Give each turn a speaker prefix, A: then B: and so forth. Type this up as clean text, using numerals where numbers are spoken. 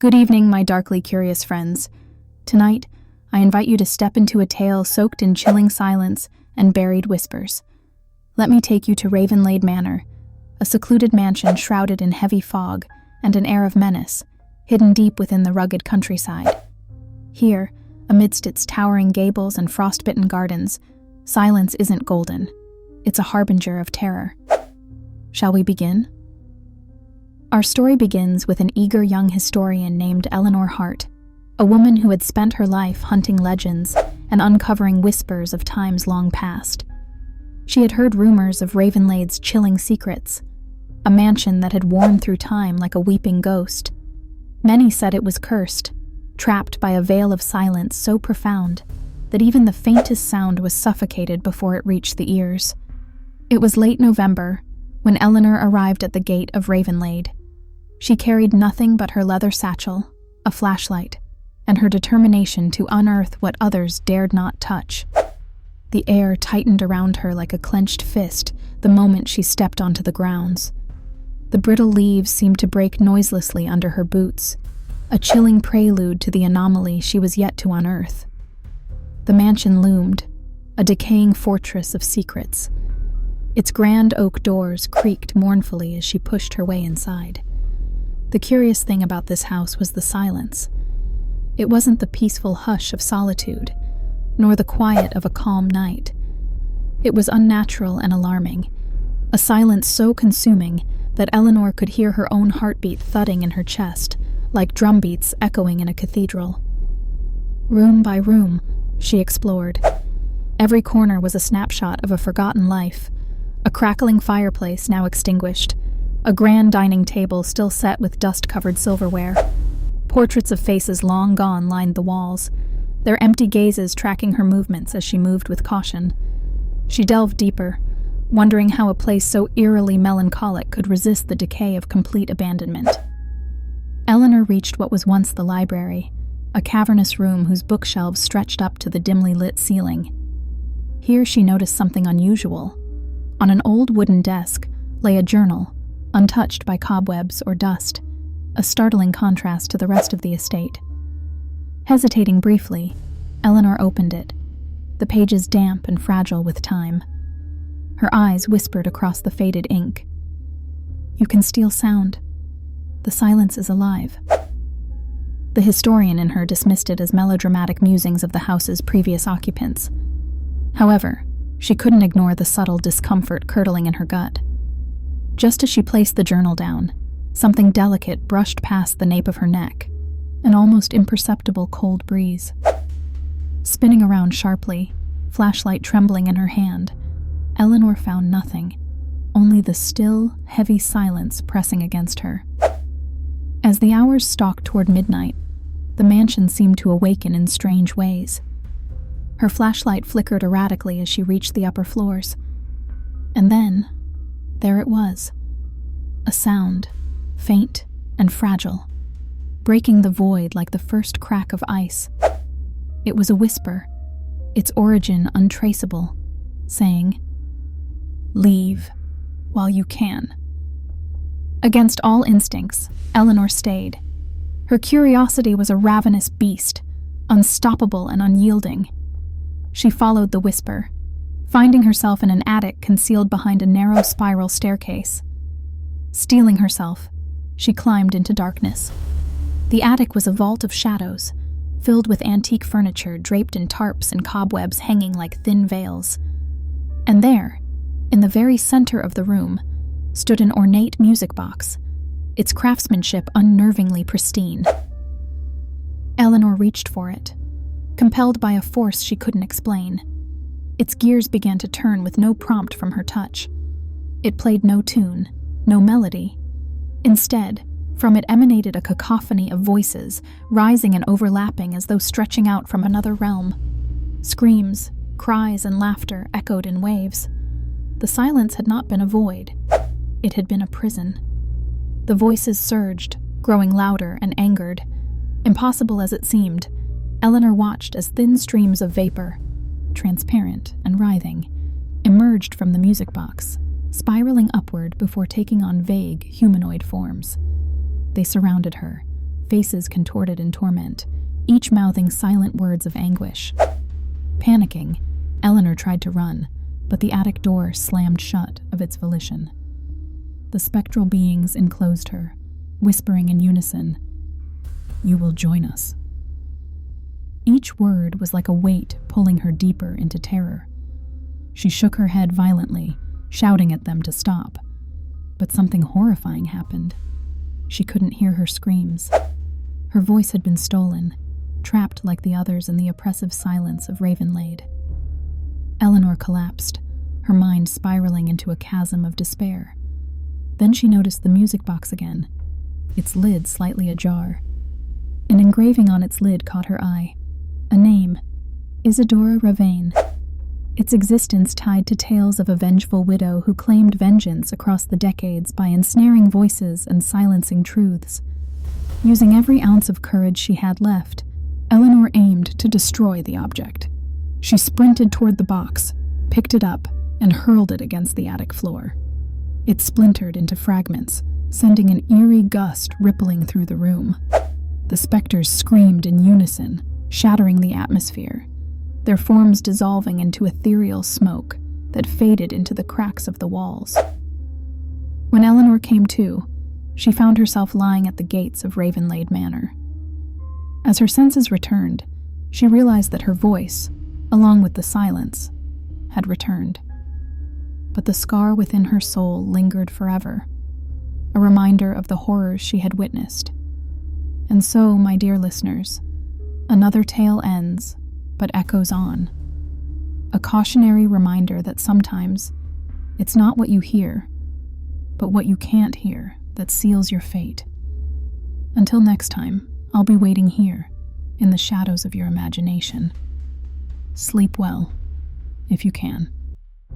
A: Good evening, my darkly curious friends. Tonight, I invite you to step into a tale soaked in chilling silence and buried whispers. Let me take you to Ravenlade Manor, a secluded mansion shrouded in heavy fog and an air of menace, hidden deep within the rugged countryside. Here, amidst its towering gables and frostbitten gardens, silence isn't golden. It's a harbinger of terror. Shall we begin? Our story begins with an eager young historian named Eleanor Hart, a woman who had spent her life hunting legends and uncovering whispers of times long past. She had heard rumors of Ravenlade's chilling secrets, a mansion that had worn through time like a weeping ghost. Many said it was cursed, trapped by a veil of silence so profound that even the faintest sound was suffocated before it reached the ears. It was late November when Eleanor arrived at the gate of Ravenlade. She carried nothing but her leather satchel, a flashlight, and her determination to unearth what others dared not touch. The air tightened around her like a clenched fist the moment she stepped onto the grounds. The brittle leaves seemed to break noiselessly under her boots, a chilling prelude to the anomaly she was yet to unearth. The mansion loomed, a decaying fortress of secrets. Its grand oak doors creaked mournfully as she pushed her way inside. The curious thing about this house was the silence. It wasn't the peaceful hush of solitude, nor the quiet of a calm night. It was unnatural and alarming, a silence so consuming that Eleanor could hear her own heartbeat thudding in her chest, like drumbeats echoing in a cathedral. Room by room, she explored. Every corner was a snapshot of a forgotten life, a crackling fireplace now extinguished, a grand dining table still set with dust-covered silverware. Portraits of faces long gone lined the walls, their empty gazes tracking her movements as she moved with caution. She delved deeper, wondering how a place so eerily melancholic could resist the decay of complete abandonment. Eleanor reached what was once the library, a cavernous room whose bookshelves stretched up to the dimly lit ceiling. Here she noticed something unusual. On an old wooden desk lay a journal, untouched by cobwebs or dust, a startling contrast to the rest of the estate. Hesitating briefly, Eleanor opened it, the pages damp and fragile with time. Her eyes whispered across the faded ink. "You can steal sound. The silence is alive." The historian in her dismissed it as melodramatic musings of the house's previous occupants. However, she couldn't ignore the subtle discomfort curdling in her gut. Just as she placed the journal down, something delicate brushed past the nape of her neck, an almost imperceptible cold breeze. Spinning around sharply, flashlight trembling in her hand, Eleanor found nothing, only the still, heavy silence pressing against her. As the hours stalked toward midnight, the mansion seemed to awaken in strange ways. Her flashlight flickered erratically as she reached the upper floors. And then, there it was. A sound, faint and fragile, breaking the void like the first crack of ice. It was a whisper, its origin untraceable, saying, "Leave while you can." Against all instincts, Eleanor stayed. Her curiosity was a ravenous beast, unstoppable and unyielding. She followed the whisper, finding herself in an attic concealed behind a narrow spiral staircase. Steeling herself, she climbed into darkness. The attic was a vault of shadows, filled with antique furniture draped in tarps and cobwebs hanging like thin veils. And there, in the very center of the room, stood an ornate music box, its craftsmanship unnervingly pristine. Eleanor reached for it, compelled by a force she couldn't explain. Its gears began to turn with no prompt from her touch. It played no tune, no melody. Instead, from it emanated a cacophony of voices, rising and overlapping as though stretching out from another realm. Screams, cries, and laughter echoed in waves. The silence had not been a void. It had been a prison. The voices surged, growing louder and angered. Impossible as it seemed, Eleanor watched as thin streams of vapor, transparent and writhing, emerged from the music box, spiraling upward before taking on vague, humanoid forms. They surrounded her, faces contorted in torment, each mouthing silent words of anguish. Panicking, Eleanor tried to run, but the attic door slammed shut of its volition. The spectral beings enclosed her, whispering in unison, "You will join us." Each word was like a weight pulling her deeper into terror. She shook her head violently, shouting at them to stop. But something horrifying happened. She couldn't hear her screams. Her voice had been stolen, trapped like the others in the oppressive silence of Ravenlade. Eleanor collapsed, her mind spiraling into a chasm of despair. Then she noticed the music box again, its lid slightly ajar. An engraving on its lid caught her eye. A name, Isadora Ravane. Its existence tied to tales of a vengeful widow who claimed vengeance across the decades by ensnaring voices and silencing truths. Using every ounce of courage she had left, Eleanor aimed to destroy the object. She sprinted toward the box, picked it up, and hurled it against the attic floor. It splintered into fragments, sending an eerie gust rippling through the room. The specters screamed in unison, shattering the atmosphere, their forms dissolving into ethereal smoke that faded into the cracks of the walls. When Eleanor came to, she found herself lying at the gates of Ravenlade Manor. As her senses returned, she realized that her voice, along with the silence, had returned. But the scar within her soul lingered forever, a reminder of the horrors she had witnessed. And so, my dear listeners, another tale ends, but echoes on. A cautionary reminder that sometimes it's not what you hear, but what you can't hear that seals your fate. Until next time, I'll be waiting here, in the shadows of your imagination. Sleep well, if you can.